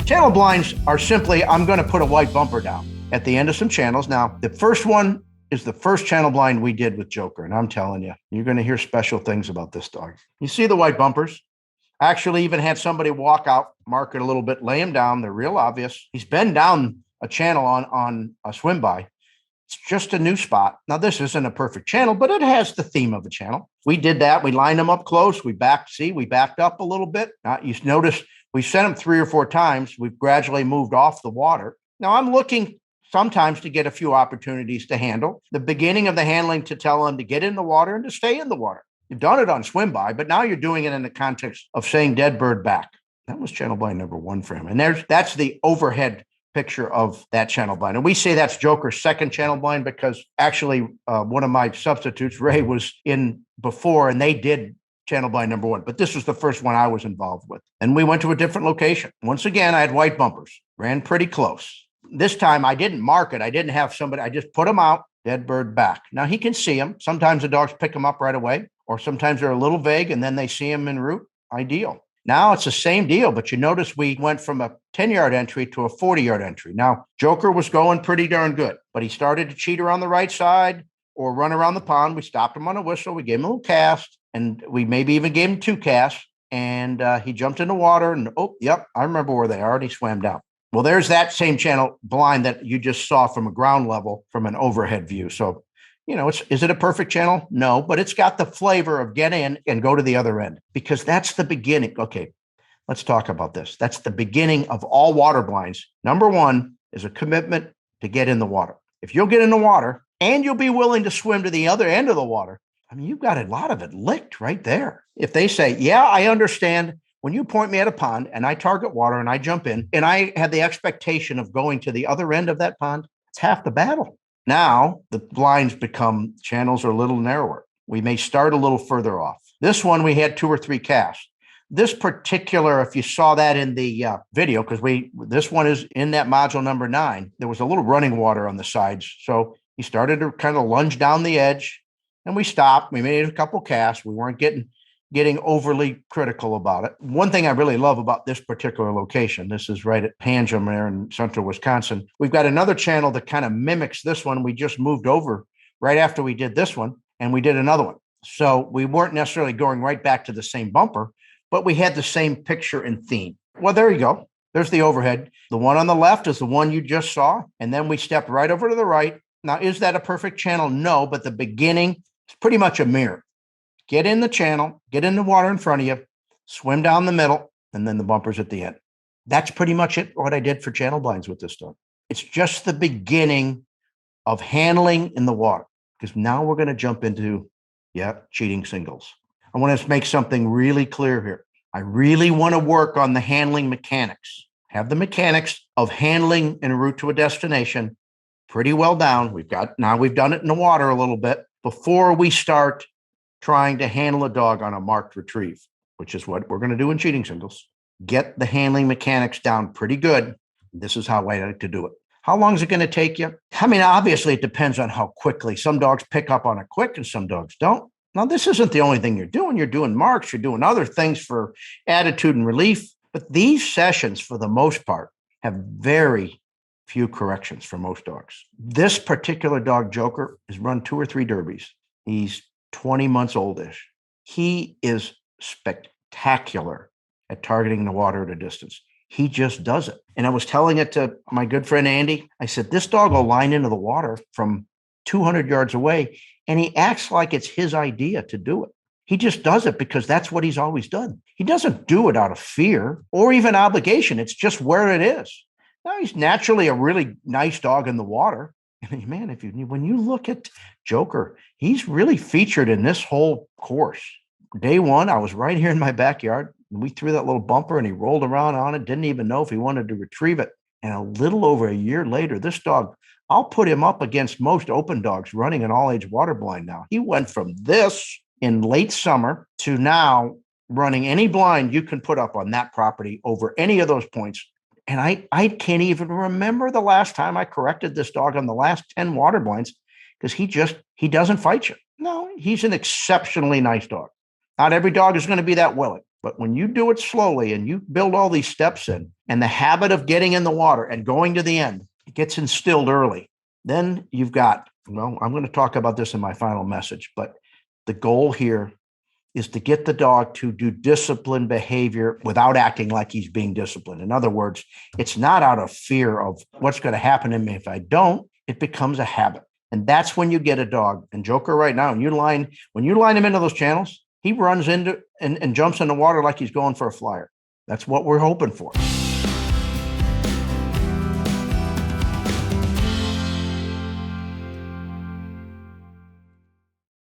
Channel blinds are simply, I'm going to put a white bumper down at the end of some channels. Now, the first one is the first channel blind we did with Joker. And I'm telling you, you're going to hear special things about this dog. You see the white bumpers? I actually even had somebody walk out, mark it a little bit, lay him down. They're real obvious. He's been down a channel on a swim by. It's just a new spot. Now, this isn't a perfect channel, but it has the theme of a channel. We did that. We lined them up close. We backed up a little bit. Now, you notice we sent them 3 or 4 times. We've gradually moved off the water. Now, I'm looking sometimes to get a few opportunities to handle. The beginning of the handling to tell them to get in the water and to stay in the water. You've done it on swim by, but now you're doing it in the context of saying dead bird back. That was channel blind number 1 for him. And that's the overhead picture of that channel blind. And we say that's Joker's second channel blind because actually one of my substitutes, Ray, was in before and they did channel blind number 1. But this was the first one I was involved with. And we went to a different location. Once again, I had white bumpers, ran pretty close. This time I didn't mark it. I didn't have somebody, I just put them out, dead bird back. Now he can see them. Sometimes the dogs pick them up right away, or sometimes they're a little vague and then they see them en route. Ideal. Now it's the same deal, but you notice we went from a 10-yard entry to a 40-yard entry. Now, Joker was going pretty darn good, but he started to cheat around the right side or run around the pond. We stopped him on a whistle. We gave him a little cast, and we maybe even gave him 2 casts, and he jumped in the water, and I remember where they are, and he swam down. Well, there's that same channel blind that you just saw from a ground level from an overhead view. So, is it a perfect channel? No, but it's got the flavor of get in and go to the other end because that's the beginning. Okay, let's talk about this. That's the beginning of all water blinds. Number 1 is a commitment to get in the water. If you'll get in the water and you'll be willing to swim to the other end of the water, you've got a lot of it licked right there. If they say, yeah, I understand when you point me at a pond and I target water and I jump in and I have the expectation of going to the other end of that pond, it's half the battle. Now the blinds become channels are a little narrower. We may start a little further off. This one, we had 2 or 3 casts. This particular, if you saw that in the video, because this one is in that module number 9, there was a little running water on the sides. So he started to kind of lunge down the edge and we stopped. We made a couple casts. We weren't getting overly critical about it. One thing I really love about this particular location, this is right at Panjam there in central Wisconsin. We've got another channel that kind of mimics this one. We just moved over right after we did this one and we did another one. So we weren't necessarily going right back to the same bumper, but we had the same picture and theme. Well, there you go. There's the overhead. The one on the left is the one you just saw. And then we stepped right over to the right. Now, is that a perfect channel? No, but the beginning is pretty much a mirror. Get in the channel, get in the water in front of you, swim down the middle, and then the bumpers at the end. That's pretty much it, what I did for channel blinds with this dog. It's just the beginning of handling in the water, because now we're going to jump into, cheating singles. I want to make something really clear here. I really want to work on the handling mechanics, have the mechanics of handling en route to a destination pretty well down. We've done it in the water a little bit before we start trying to handle a dog on a marked retrieve, which is what we're going to do in cheating singles. Get the handling mechanics down pretty good. This is how I like to do it. How long is it going to take you? Obviously, it depends on how quickly. Some dogs pick up on it quick and some dogs don't. Now, this isn't the only thing you're doing. You're doing marks. You're doing other things for attitude and relief. But these sessions, for the most part, have very few corrections for most dogs. This particular dog, Joker, has run 2 or 3 derbies. He's 20 months oldish. He is spectacular at targeting the water at a distance. He just does it. And I was telling it to my good friend Andy. I said, this dog will line into the water from 200 yards away, and he acts like it's his idea to do it. He just does it because that's what he's always done. He doesn't do it out of fear or even obligation. It's just where it is. Now, he's naturally a really nice dog in the water. And man, when you look at Joker, he's really featured in this whole course. Day 1, I was right here in my backyard. And we threw that little bumper and he rolled around on it. Didn't even know if he wanted to retrieve it. And a little over a year later, this dog, I'll put him up against most open dogs running an all-age water blind now. He went from this in late summer to now running any blind you can put up on that property over any of those points. And I can't even remember the last time I corrected this dog on the last 10 water blinds because he doesn't fight you. No, he's an exceptionally nice dog. Not every dog is going to be that willing. But when you do it slowly and you build all these steps in, and the habit of getting in the water and going to the end, it gets instilled early. Then you've got, well, I'm going to talk about this in my final message, but the goal here is to get the dog to do disciplined behavior without acting like he's being disciplined. In other words, it's not out of fear of what's going to happen to me if I don't. It becomes a habit. And that's when you get a dog. And Joker right now, when you line him into those channels, he runs into and jumps in the water like he's going for a flyer. That's what we're hoping for.